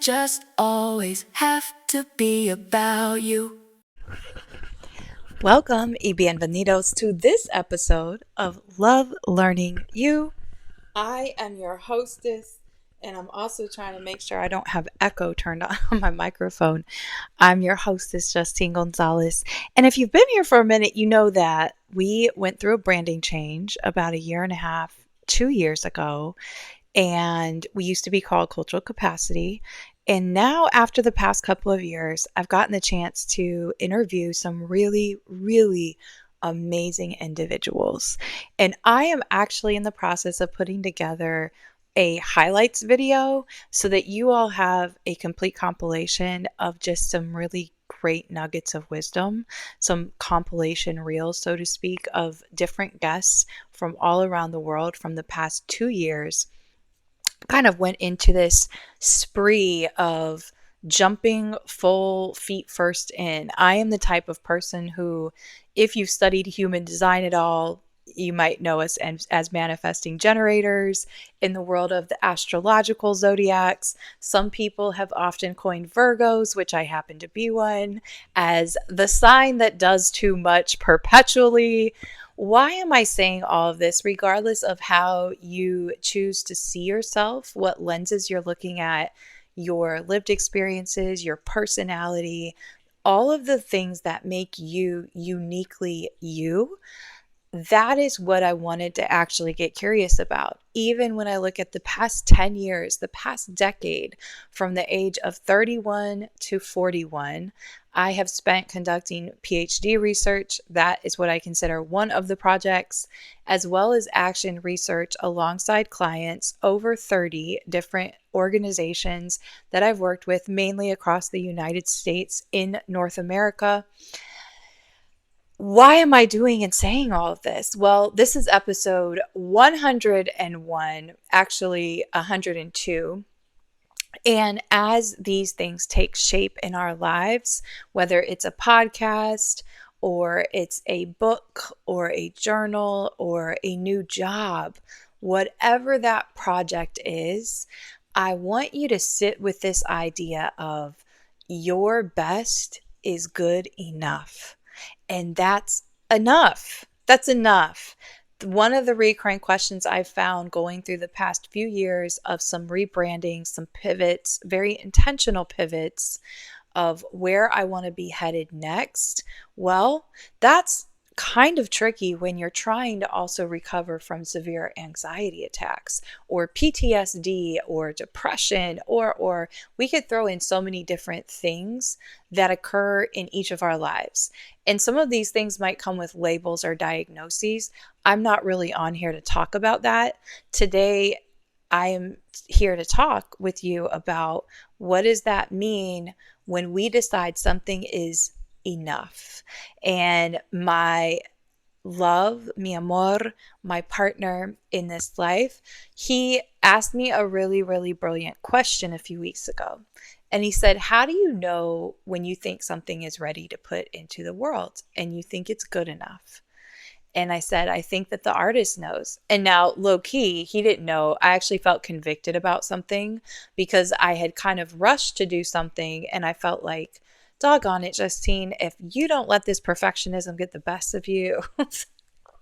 just always have to be about you. Welcome y bienvenidos to this episode of Love Learning You. I am your hostess, and I'm also trying to make sure I don't have echo turned on my microphone. I'm your hostess, Justine Gonzalez. And if you've been here for a minute, you know that we went through a branding change about a year and a half, 2 years ago. And we used to be called Cultural Capacity. And now, after the past couple of years, I've gotten the chance to interview some really, really amazing individuals. And I am actually in the process of putting together a highlights video so that you all have a complete compilation of just some really great nuggets of wisdom, some compilation reels, so to speak, of different guests from all around the world from the past 2 years. Kind of went into this spree of jumping full feet first in. I am the type of person who, if you've studied human design at all, you might know us as manifesting generators in the world of the astrological zodiacs. Some people have often coined Virgos, which I happen to be one, as the sign that does too much perpetually. Why am I saying all of this? Regardless of how you choose to see yourself, what lenses you're looking at, your lived experiences, your personality, all of the things that make you uniquely you, that is what I wanted to actually get curious about. Even when I look at the past 10 years, the past decade, from the age of 31 to 41, I have spent conducting PhD research. That is what I consider one of the projects, as well as action research alongside clients, over 30 different organizations that I've worked with, mainly across the United States in North America. Why am I doing and saying all of this? Well, this is episode 101, actually 102. And as these things take shape in our lives, whether it's a podcast or it's a book or a journal or a new job, whatever that project is, I want you to sit with this idea of your best is good enough. And that's enough. That's enough. One of the recurring questions I've found going through the past few years of some rebranding, some pivots, very intentional pivots of where I want to be headed next. Well, that's kind of tricky when you're trying to also recover from severe anxiety attacks or PTSD or depression, or we could throw in so many different things that occur in each of our lives. And some of these things might come with labels or diagnoses. I'm not really on here to talk about that. Today, I am here to talk with you about what does that mean when we decide something is enough. And my love, mi amor, my partner in this life, he asked me a really, really brilliant question a few weeks ago. And he said, how do you know when you think something is ready to put into the world and you think it's good enough? And I said, I think that the artist knows. And now, low key, he didn't know. I actually felt convicted about something because I had kind of rushed to do something. And I felt like, doggone it, Justine, if you don't let this perfectionism get the best of you.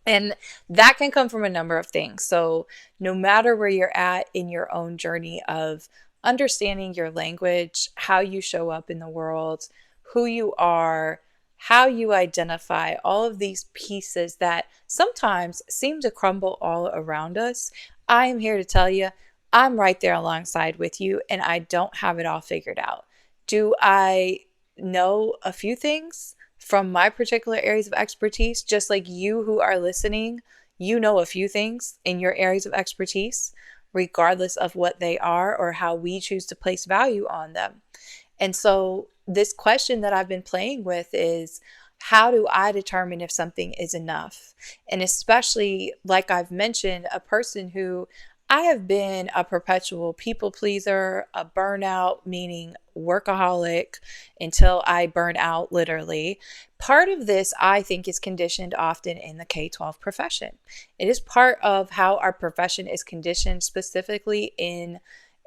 And that can come from a number of things. So no matter where you're at in your own journey of understanding your language, how you show up in the world, who you are, how you identify, all of these pieces that sometimes seem to crumble all around us, I am here to tell you, I'm right there alongside with you, and I don't have it all figured out. Do I know a few things from my particular areas of expertise, just like you who are listening? You know a few things in your areas of expertise, regardless of what they are or how we choose to place value on them. And so this question that I've been playing with is, how do I determine if something is enough? And especially, like I've mentioned, a person who I have been a perpetual people pleaser, a burnout, meaning workaholic until I burn out, literally. Part of this, I think, is conditioned often in the K-12 profession. It is part of how our profession is conditioned, specifically in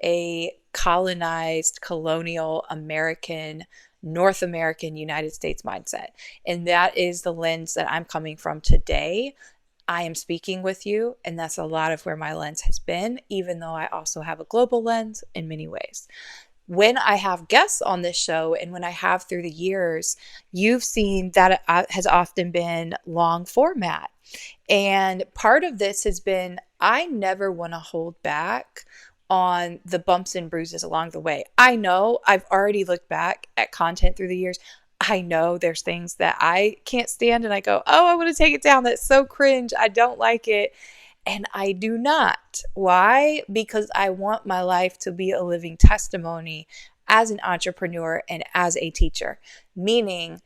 a colonized, colonial American, North American, United States mindset. And that is the lens that I'm coming from today. I am speaking with you, and that's a lot of where my lens has been, even though I also have a global lens in many ways. When I have guests on this show and when I have through the years, you've seen that it has often been long format. And part of this has been I never want to hold back on the bumps and bruises along the way. I know I've already looked back at content through the years. I know there's things that I can't stand and I go, oh, I want to take it down. That's so cringe. I don't like it. And I do not. Why? Because I want my life to be a living testimony as an entrepreneur and as a teacher. Meaning,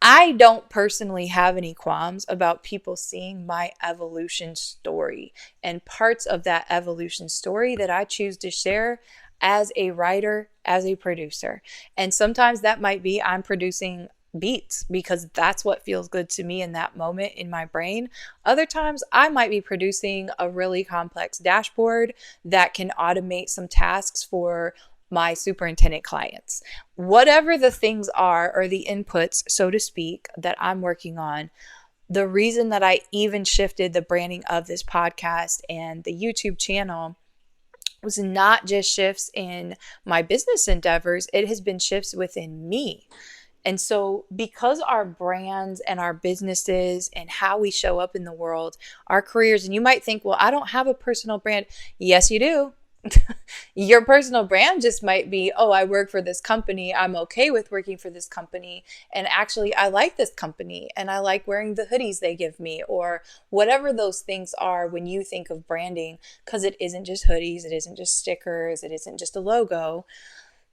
I don't personally have any qualms about people seeing my evolution story and parts of that evolution story that I choose to share as a writer, as a producer. And sometimes that might be I'm producing beats because that's what feels good to me in that moment in my brain. Other times I might be producing a really complex dashboard that can automate some tasks for my superintendent clients. Whatever the things are, or the inputs, so to speak, that I'm working on, the reason that I even shifted the branding of this podcast and the YouTube channel was not just shifts in my business endeavors, it has been shifts within me. And so, because our brands and our businesses and how we show up in the world, our careers, and you might think, well, I don't have a personal brand. Yes, you do. Your personal brand just might be, oh, I work for this company. I'm okay with working for this company. And actually, I like this company and I like wearing the hoodies they give me, or whatever those things are when you think of branding, because it isn't just hoodies, it isn't just stickers, it isn't just a logo.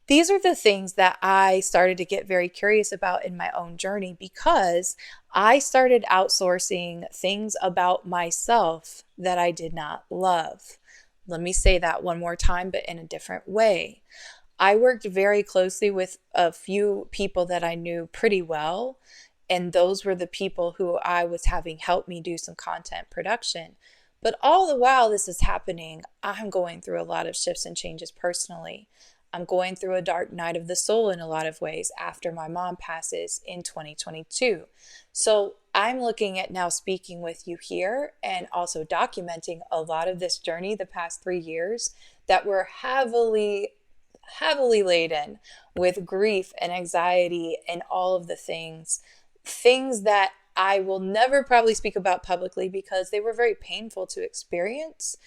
These are the things that I started to get very curious about in my own journey because I started outsourcing things about myself that I did not love. Let me say that one more time, but in a different way. I worked very closely with a few people that I knew pretty well, and those were the people who I was having help me do some content production. But all the while this is happening, I'm going through a lot of shifts and changes personally. I'm going through a dark night of the soul in a lot of ways after my mom passes in 2022. So I'm looking at now speaking with you here and also documenting a lot of this journey the past 3 years that were heavily laden with grief and anxiety and all of the things that I will never probably speak about publicly because they were very painful to experience.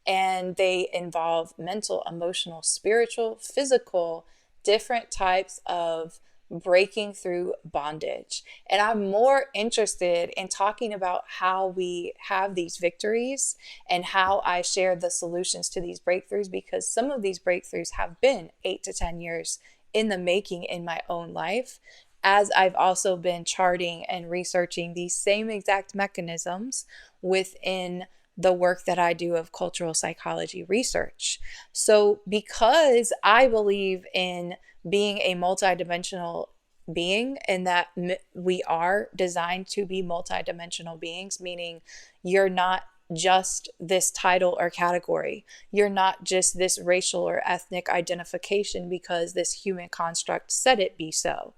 And they involve mental, emotional, spiritual, physical, different types of breaking through bondage. And I'm more interested in talking about how we have these victories and how I share the solutions to these breakthroughs, because some of these breakthroughs have been 8 to 10 years in the making in my own life, as I've also been charting and researching these same exact mechanisms within the work that I do of cultural psychology research. So because I believe in being a multidimensional being and that we are designed to be multidimensional beings, meaning you're not just this title or category. You're not just this racial or ethnic identification because this human construct said it be so.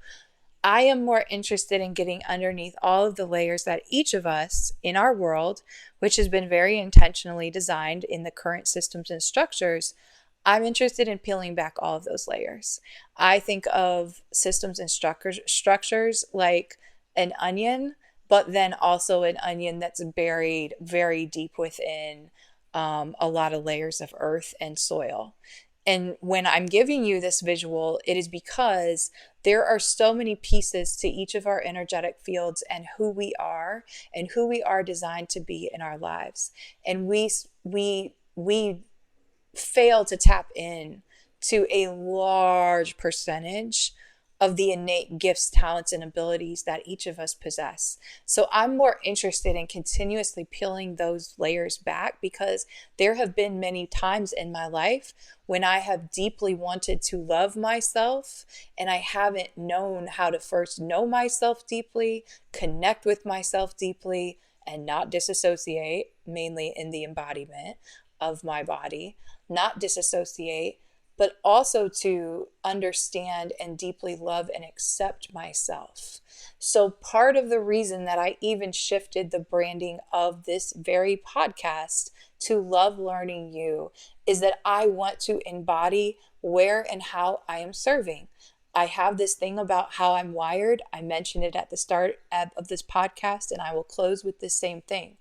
I am more interested in getting underneath all of the layers that each of us in our world, which has been very intentionally designed in the current systems and structures, I'm interested in peeling back all of those layers. I think of systems and structures like an onion, but then also an onion that's buried very deep within a lot of layers of earth and soil. And when I'm giving you this visual, it is because there are so many pieces to each of our energetic fields and who we are designed to be in our lives. And we fail to tap in to a large percentage of the innate gifts, talents, and abilities that each of us possess. So I'm more interested in continuously peeling those layers back because there have been many times in my life when I have deeply wanted to love myself and I haven't known how to first know myself deeply, connect with myself deeply, and not disassociate, mainly in the embodiment of my body, not disassociate but also to understand and deeply love and accept myself. So, part of the reason that I even shifted the branding of this very podcast to Love Learning You is that I want to embody where and how I am serving. I have this thing about how I'm wired. I mentioned it at the start of this podcast, and I will close with the same thing.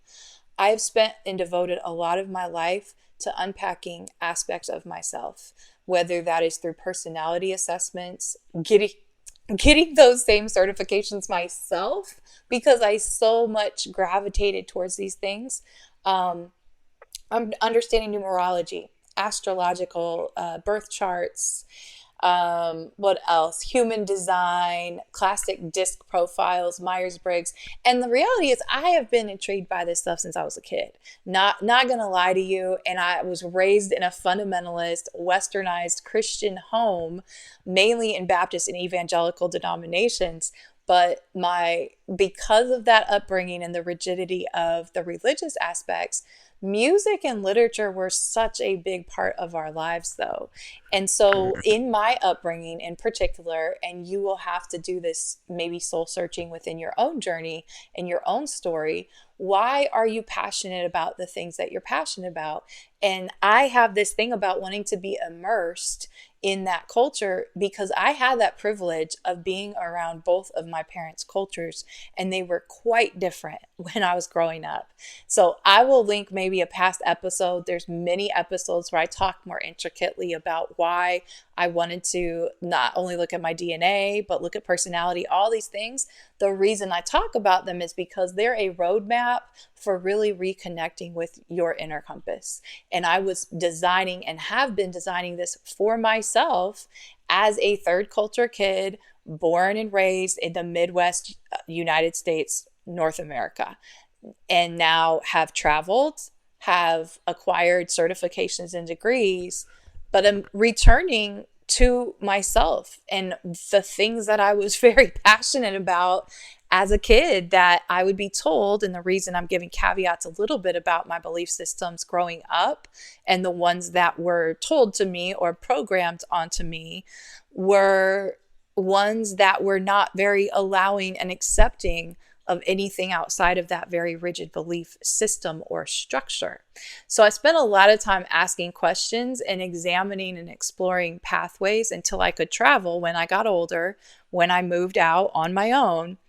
I have spent and devoted a lot of my life to unpacking aspects of myself, whether that is through personality assessments, getting those same certifications myself because I so much gravitated towards these things. I'm understanding numerology, astrological birth charts, what else? Human design, classic disc profiles, Myers-Briggs. And the reality is I have been intrigued by this stuff since I was a kid. Not gonna lie to you. And I was raised in a fundamentalist, westernized Christian home, mainly in Baptist and evangelical denominations. But because of that upbringing and the rigidity of the religious aspects, music and literature were such a big part of our lives, though. And so, in my upbringing in particular, and you will have to do this maybe soul searching within your own journey and your own story. Why are you passionate about the things that you're passionate about? And I have this thing about wanting to be immersed in that culture because I had that privilege of being around both of my parents' cultures, and they were quite different when I was growing up. So I will link maybe a past episode. There's many episodes where I talk more intricately about why I wanted to not only look at my DNA, but look at personality, all these things. The reason I talk about them is because they're a roadmap for really reconnecting with your inner compass. And I was designing and have been designing this for myself as a third culture kid, born and raised in the Midwest, United States, North America, and now have traveled, have acquired certifications and degrees, but I'm returning to myself and the things that I was very passionate about as a kid that I would be told. And the reason I'm giving caveats a little bit about my belief systems growing up and the ones that were told to me or programmed onto me were ones that were not very allowing and accepting of anything outside of that very rigid belief system or structure. So I spent a lot of time asking questions and examining and exploring pathways until I could travel when I got older, when I moved out on my own.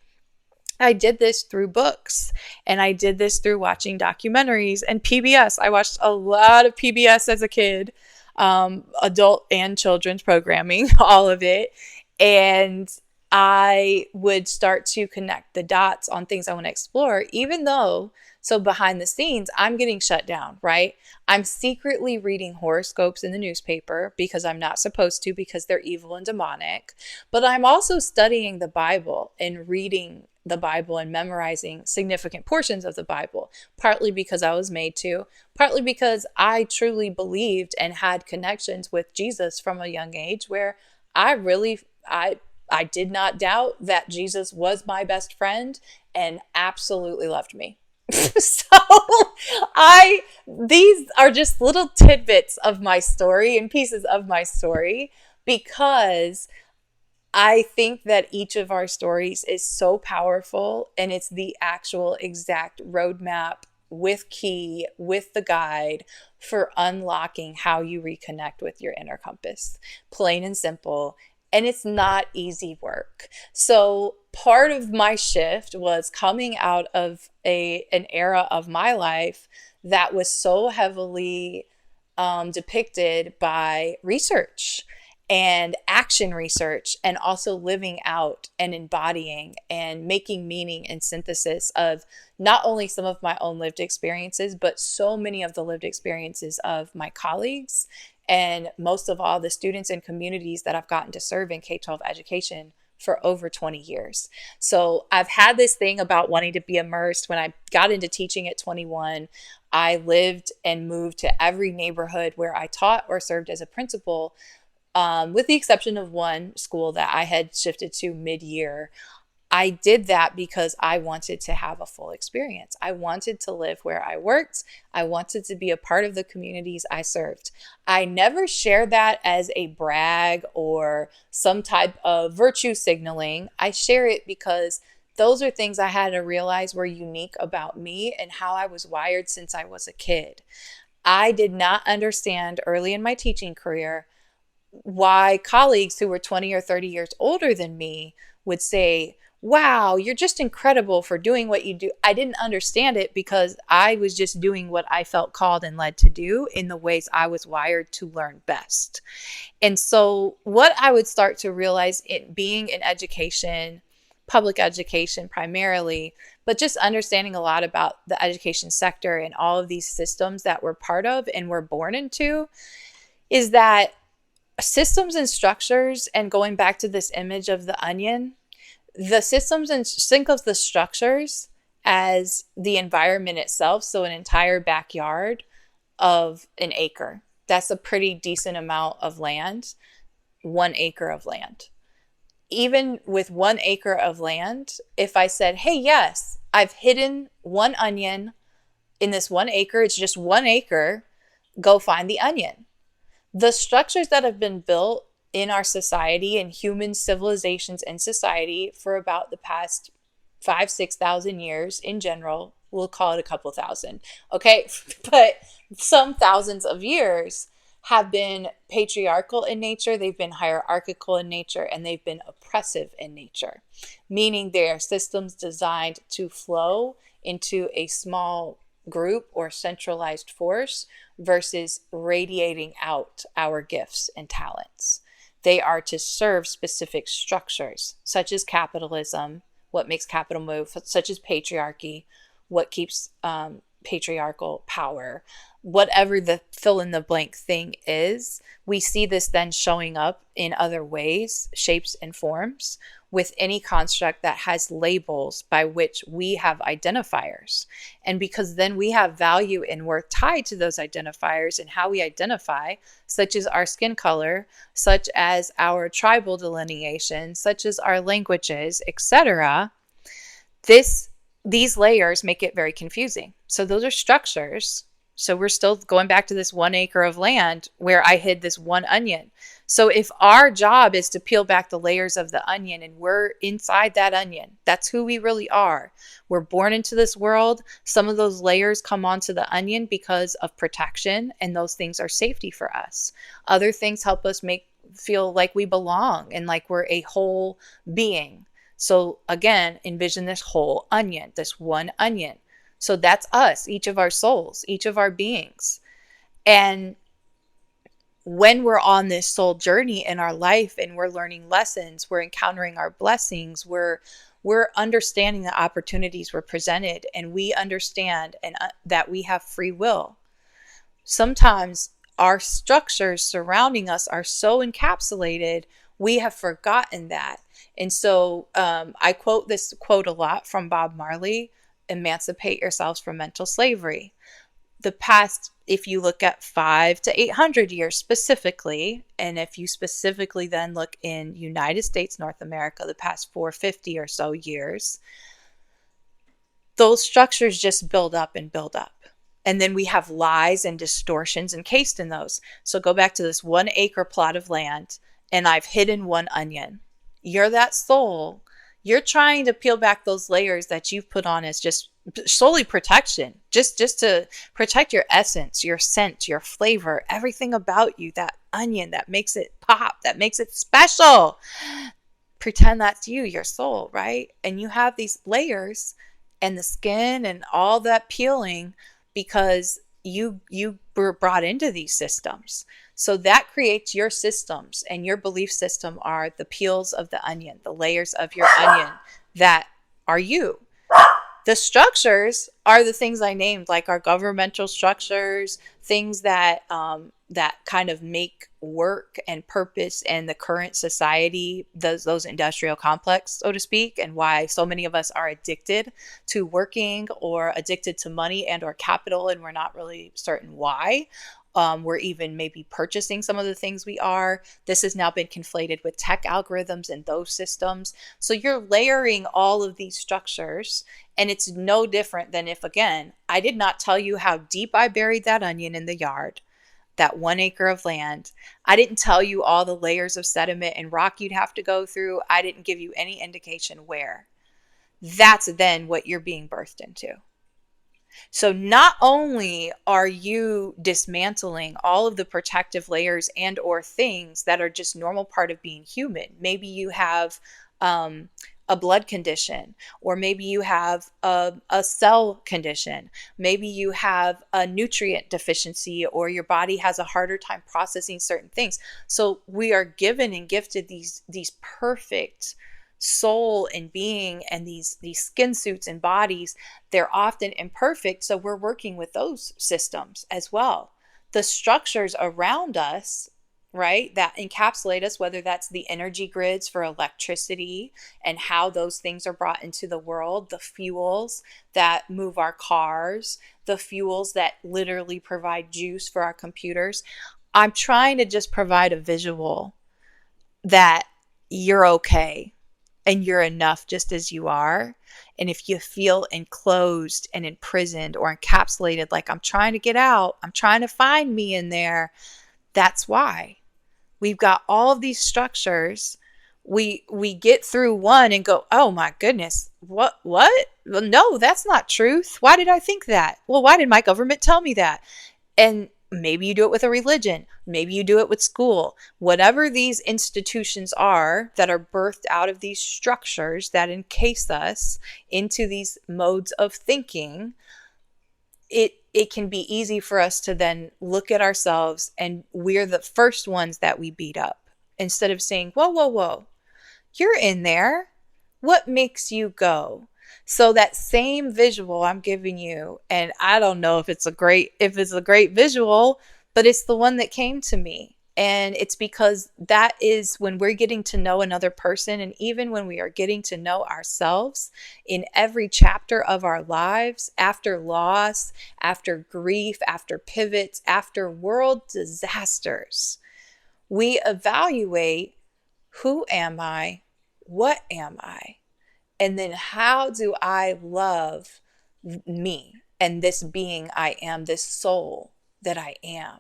I did this through books, and I did this through watching documentaries and PBS. I watched a lot of PBS as a kid, adult and children's programming, all of it. And I would start to connect the dots on things I want to explore, even though, so behind the scenes, I'm getting shut down, right? I'm secretly reading horoscopes in the newspaper because I'm not supposed to, because they're evil and demonic. But I'm also studying the Bible and reading the Bible and memorizing significant portions of the Bible, partly because I was made to, partly because I truly believed and had connections with Jesus from a young age where I did not doubt that Jesus was my best friend and absolutely loved me. So these are just little tidbits of my story and pieces of my story because I think that each of our stories is so powerful, and it's the actual exact roadmap with the guide for unlocking how you reconnect with your inner compass. Plain and simple. And it's not easy work. So part of my shift was coming out of an era of my life that was so heavily depicted by research and action research, and also living out and embodying and making meaning and synthesis of not only some of my own lived experiences, but so many of the lived experiences of my colleagues, and most of all, the students and communities that I've gotten to serve in K-12 education for over 20 years. So I've had this thing about wanting to be immersed. When I got into teaching at 21, I lived and moved to every neighborhood where I taught or served as a principal, with the exception of one school that I had shifted to mid-year. I did that because I wanted to have a full experience. I wanted to live where I worked. I wanted to be a part of the communities I served. I never shared that as a brag or some type of virtue signaling. I share it because those are things I had to realize were unique about me and how I was wired since I was a kid. I did not understand early in my teaching career why colleagues who were 20 or 30 years older than me would say, "Wow, you're just incredible for doing what you do." I didn't understand it because I was just doing what I felt called and led to do in the ways I was wired to learn best. And so, what I would start to realize it being in education, public education primarily, but just understanding a lot about the education sector and all of these systems that we're part of and we're born into, is that systems and structures, and going back to this image of the onion, the systems, and think of the structures as the environment itself. So an entire backyard of an acre. That's a pretty decent amount of land, 1 acre of land. Even with 1 acre of land, if I said, hey, yes, I've hidden one onion in this 1 acre, it's just 1 acre, go find the onion. The structures that have been built in our society and human civilizations and society for about the past 5,000-6,000 years in general, we'll call it a couple thousand, okay? But some thousands of years have been patriarchal in nature, they've been hierarchical in nature, and they've been oppressive in nature, meaning they are systems designed to flow into a small group or centralized force versus radiating out our gifts and talents. They are to serve specific structures, such as capitalism, what makes capital move, such as patriarchy, what keeps patriarchal power. Whatever the fill in the blank thing is, we see this then showing up in other ways, shapes, and forms with any construct that has labels by which we have identifiers. And because then we have value and worth tied to those identifiers and how we identify, such as our skin color, such as our tribal delineation, such as our languages, etc., these layers make it very confusing. So those are structures. So we're still going back to this 1 acre of land where I hid this one onion. So if our job is to peel back the layers of the onion and we're inside that onion, that's who we really are. We're born into this world. Some of those layers come onto the onion because of protection, and those things are safety for us. Other things help us feel like we belong and like we're a whole being. So again, envision this whole onion, this one onion. So that's us, each of our souls, each of our beings. And when we're on this soul journey in our life and we're learning lessons, we're encountering our blessings, we're understanding the opportunities we're presented, and we understand that we have free will. Sometimes our structures surrounding us are so encapsulated, we have forgotten that. And so I quote this quote a lot from Bob Marley: emancipate yourselves from mental slavery. The past, if you look at 500 to 800 years specifically, and if you specifically then look in United States, North America, the past 450 or so years, those structures just build up and build up. And then we have lies and distortions encased in those. So go back to this 1 acre plot of land, and I've hidden one onion. You're that soul. You're trying to peel back those layers that you've put on as just solely protection, just to protect your essence, your scent, your flavor, everything about you, that onion that makes it pop, that makes it special. Pretend that's you, your soul, right? And you have these layers and the skin and all that peeling because you were brought into these systems. So that creates your systems, and your belief system are the peels of the onion, the layers of your onion that are you. The structures are the things I named, like our governmental structures, things that that kind of make work and purpose and the current society, those industrial complex, so to speak, and why so many of us are addicted to working or addicted to money and or capital, and we're not really certain why, We're even maybe purchasing some of the things we are. This has now been conflated with tech algorithms and those systems. So you're layering all of these structures, and it's no different than if, again, I did not tell you how deep I buried that onion in the yard, that 1 acre of land. I didn't tell you all the layers of sediment and rock you'd have to go through. I didn't give you any indication where. That's then what you're being birthed into. So not only are you dismantling all of the protective layers and or things that are just normal part of being human. Maybe you have a blood condition, or maybe you have a cell condition. Maybe you have a nutrient deficiency, or your body has a harder time processing certain things. So we are given and gifted these perfect soul and being and these skin suits and bodies. They're often imperfect, so we're working with those systems as well. The structures around us, right, that encapsulate us, whether that's the energy grids for electricity and how those things are brought into the world, the fuels that move our cars, the fuels that literally provide juice for our computers. I'm trying to just provide a visual that you're okay and you're enough just as you are. And if you feel enclosed and imprisoned or encapsulated, like I'm trying to get out, I'm trying to find me in there, that's why. We've got all of these structures. We get through one and go, oh my goodness, what? Well, no, that's not truth. Why did I think that? Well, why did my government tell me that? And maybe you do it with a religion. Maybe you do it with school. Whatever these institutions are that are birthed out of these structures that encase us into these modes of thinking, it can be easy for us to then look at ourselves and we're the first ones that we beat up instead of saying, whoa, whoa, whoa, you're in there. What makes you go? So that same visual I'm giving you, and I don't know if it's a great visual, but it's the one that came to me. And it's because that is when we're getting to know another person, and even when we are getting to know ourselves in every chapter of our lives, after loss, after grief, after pivots, after world disasters, we evaluate, who am I? What am I? And then how do I love me and this being I am, this soul that I am,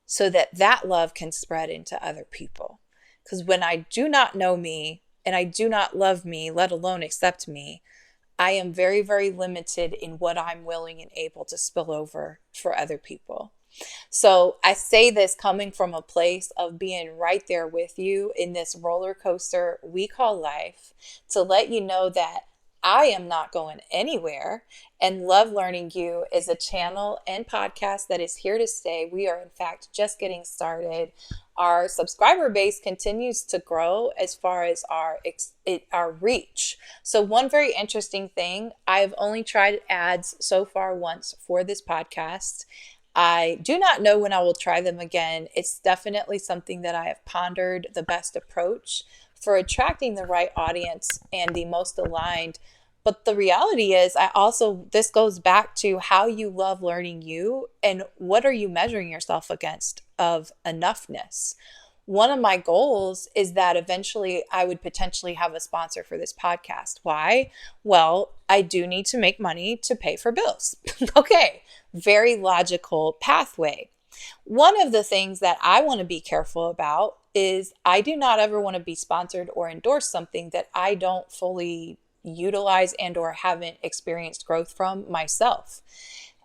so that that love can spread into other people? Because when I do not know me and I do not love me, let alone accept me, I am very, very limited in what I'm willing and able to spill over for other people. So I say this coming from a place of being right there with you in this roller coaster we call life, to let you know that I am not going anywhere, and Love Learning You is a channel and podcast that is here to stay. We are in fact just getting started. Our subscriber base continues to grow as far as our reach. So one very interesting thing, I've only tried ads so far once for this podcast. I do not know when I will try them again. It's definitely something that I have pondered the best approach for attracting the right audience and the most aligned. But the reality is, this goes back to how you love learning you and what are you measuring yourself against of enoughness. One of my goals is that eventually I would potentially have a sponsor for this podcast. Why? Well, I do need to make money to pay for bills. Okay, very logical pathway. One of the things that I want to be careful about is I do not ever want to be sponsored or endorse something that I don't fully utilize and or haven't experienced growth from myself.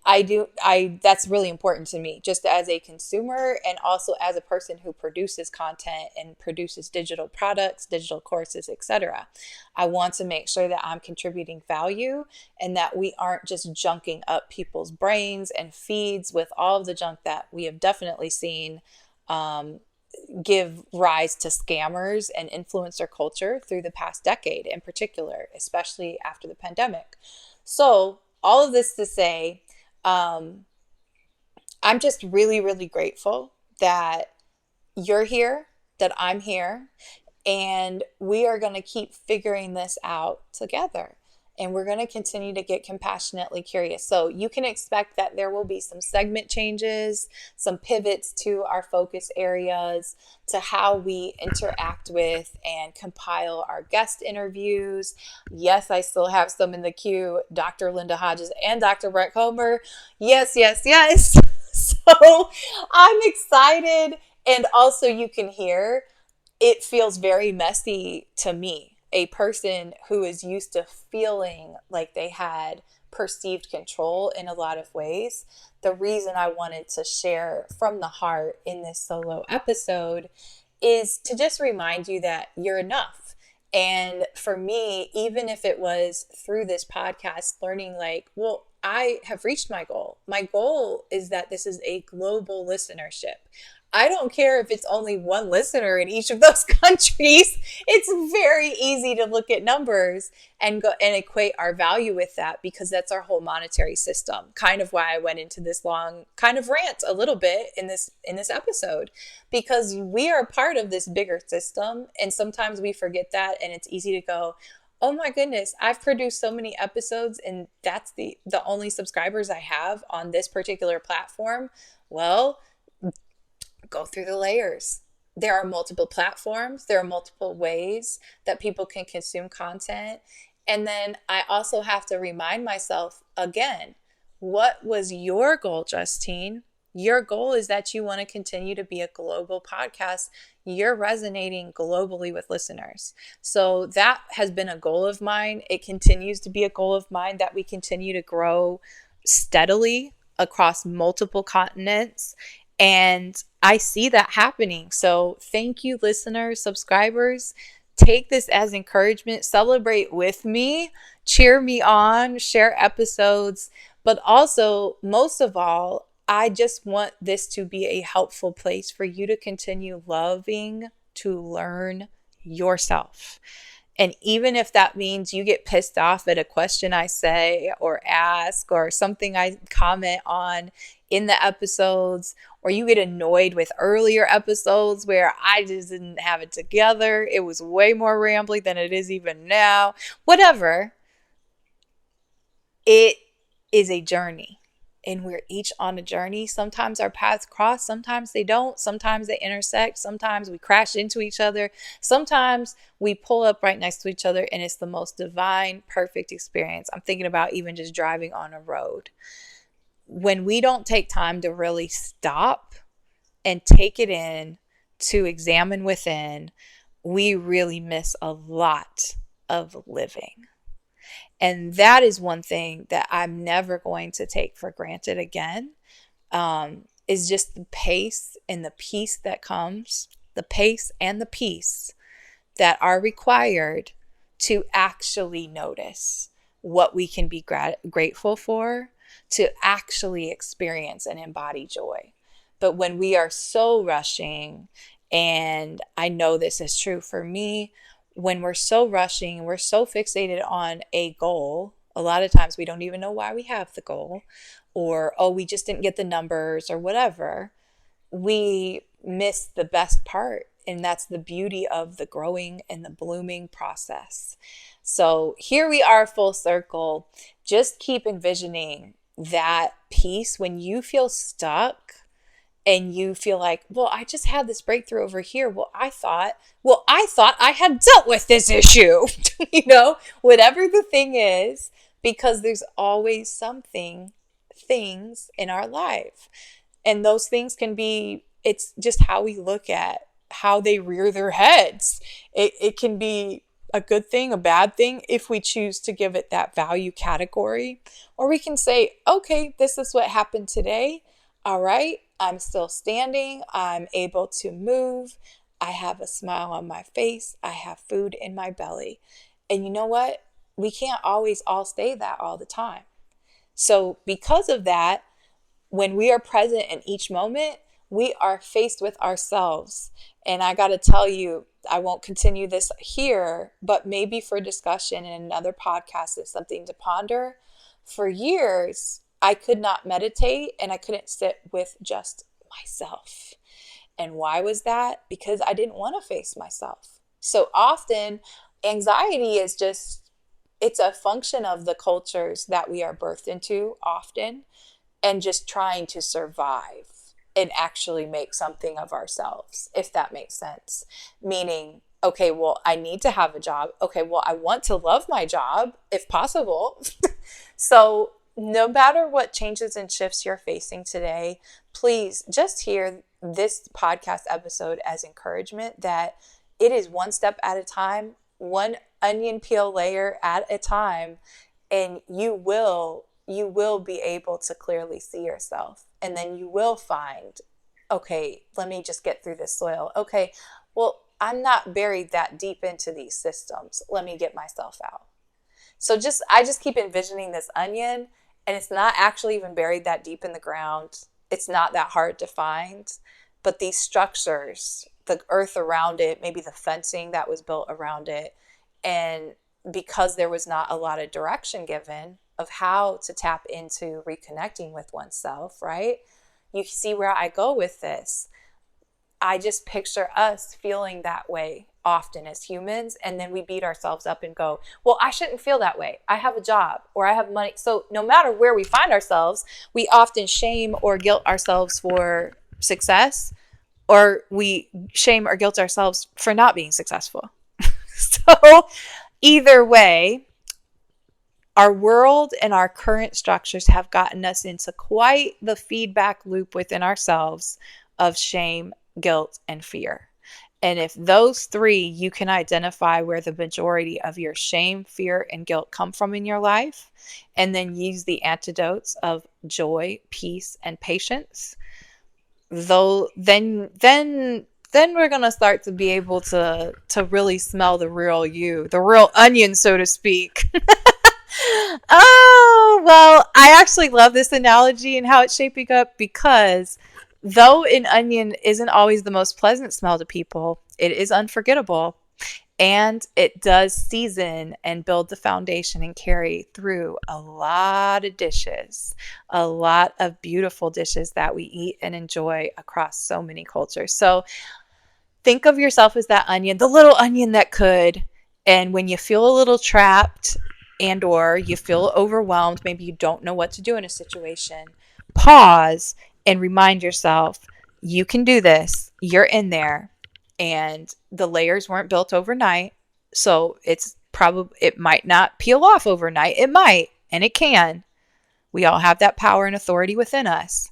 That's really important to me, just as a consumer and also as a person who produces content and produces digital products, digital courses, etc. I want to make sure that I'm contributing value and that we aren't just junking up people's brains and feeds with all of the junk that we have definitely seen give rise to scammers and influencer culture through the past decade in particular, especially after the pandemic. So all of this to say, I'm just really, really grateful that you're here, that I'm here, and we are going to keep figuring this out together. and we're going to continue to get compassionately curious. So you can expect that there will be some segment changes, some pivots to our focus areas, to how we interact with and compile our guest interviews. Yes, I still have some in the queue, Dr. Linda Hodges and Dr. Brett Comer. Yes, yes, yes. So I'm excited. And also, you can hear it feels very messy to me, a person who is used to feeling like they had perceived control in a lot of ways. The reason I wanted to share from the heart in this solo episode is to just remind you that you're enough. And for me, even if it was through this podcast, learning like, well, I have reached my goal. My goal is that this is a global listenership. I don't care if it's only one listener in each of those countries. It's very easy to look at numbers and go and equate our value with that, because that's our whole monetary system. Kind of why I went into this long kind of rant a little bit in this episode, because we are part of this bigger system, and sometimes we forget that, and it's easy to go, oh my goodness, I've produced so many episodes and that's the only subscribers I have on this particular platform. Well, go through the layers. There are multiple platforms. There are multiple ways that people can consume content. And then I also have to remind myself again, what was your goal, Justine? Your goal is that you want to continue to be a global podcast. You're resonating globally with listeners. So that has been a goal of mine. It continues to be a goal of mine that we continue to grow steadily across multiple continents. And I see that happening. So thank you, listeners, subscribers. Take this as encouragement. Celebrate with me. Cheer me on. Share episodes. But also, most of all, I just want this to be a helpful place for you to continue loving, to learn yourself. And even if that means you get pissed off at a question I say or ask, or something I comment on in the episodes, or you get annoyed with earlier episodes where I just didn't have it together, it was way more rambly than it is even now, whatever, it is a journey. And we're each on a journey. Sometimes our paths cross, sometimes they don't, sometimes they intersect, sometimes we crash into each other, sometimes we pull up right next to each other, and it's the most divine, perfect experience. I'm thinking about even just driving on a road. When we don't take time to really stop and take it in, to examine within, we really miss a lot of living. And that is one thing that I'm never going to take for granted again, is just the pace and the peace that comes, the pace and the peace that are required to actually notice what we can be grateful for, to actually experience and embody joy. But when we are so rushing, and I know this is true for me, when we're so rushing, we're so fixated on a goal, a lot of times we don't even know why we have the goal, or, oh, we just didn't get the numbers or whatever. We miss the best part, and that's the beauty of the growing and the blooming process. So here we are, full circle. Just keep envisioning that peace when you feel stuck and you feel like, well, I just had this breakthrough over here. Well, I thought I had dealt with this issue, whatever the thing is, because there's always things in our life. And those things can be, it's just how we look at how they rear their heads. It can be a good thing, a bad thing, if we choose to give it that value category. Or we can say, okay, this is what happened today. All right, I'm still standing. I'm able to move. I have a smile on my face. I have food in my belly. And you know what? We can't always all stay that all the time. So because of that, when we are present in each moment, we are faced with ourselves. And I got to tell you, I won't continue this here, but maybe for discussion in another podcast, it's something to ponder. For years, I could not meditate and I couldn't sit with just myself. And why was that? Because I didn't want to face myself. So often, anxiety is just it's a function of the cultures that we are birthed into often, and just trying to survive and actually make something of ourselves, if that makes sense. Meaning, okay, well, I need to have a job. Okay, well, I want to love my job if possible. So, no matter what changes and shifts you're facing today, please just hear this podcast episode as encouragement that it is one step at a time, one onion peel layer at a time, and you will be able to clearly see yourself. And then you will find, okay, let me just get through this soil. Okay, well, I'm not buried that deep into these systems. Let me get myself out. So I just keep envisioning this onion, and it's not actually even buried that deep in the ground. It's not that hard to find, but these structures, the earth around it, maybe the fencing that was built around it, and because there was not a lot of direction given of how to tap into reconnecting with oneself, right? You see where I go with this. I just picture us feeling that way often as humans, and then we beat ourselves up and go, well, I shouldn't feel that way. I have a job or I have money. So no matter where we find ourselves, we often shame or guilt ourselves for success, or we shame or guilt ourselves for not being successful. So either way, our world and our current structures have gotten us into quite the feedback loop within ourselves of shame, guilt, and fear. And if those three, you can identify where the majority of your shame, fear, and guilt come from in your life, and then use the antidotes of joy, peace, and patience, then we're going to start to be able to really smell the real you, the real onion, so to speak. Oh, well, I actually love this analogy and how it's shaping up, because though an onion isn't always the most pleasant smell to people, it is unforgettable, and it does season and build the foundation and carry through a lot of dishes, a lot of beautiful dishes that we eat and enjoy across so many cultures. So think of yourself as that onion, the little onion that could. And when you feel a little trapped and or you feel overwhelmed, maybe you don't know what to do in a situation, pause and remind yourself, you can do this. You're in there. And the layers weren't built overnight. So it might not peel off overnight. It might, and it can. We all have that power and authority within us.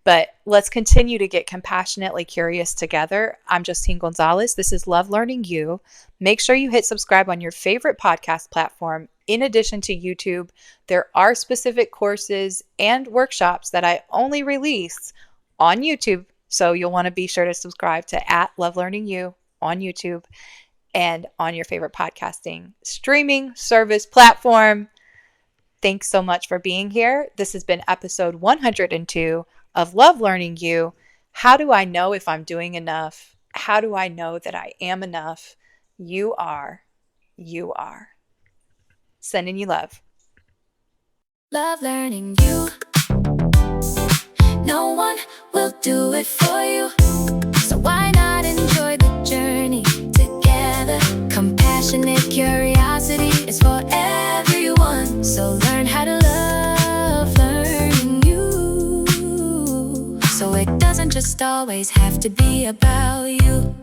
But let's continue to get compassionately curious together. I'm Justine Gonzalez. This is Love Learning You. Make sure you hit subscribe on your favorite podcast platform. In addition to YouTube, there are specific courses and workshops that I only release on YouTube. So you'll want to be sure to subscribe to @LoveLearningYou on YouTube and on your favorite podcasting streaming service platform. Thanks so much for being here. This has been episode 102 of Love Learning You. How do I know if I'm doing enough? How do I know that I am enough? You are. You are. Sending you love. Love learning you. No one will do it for you. So why not enjoy the journey together? Compassionate curiosity is for everyone. So learn how to love learning you. So it doesn't just always have to be about you.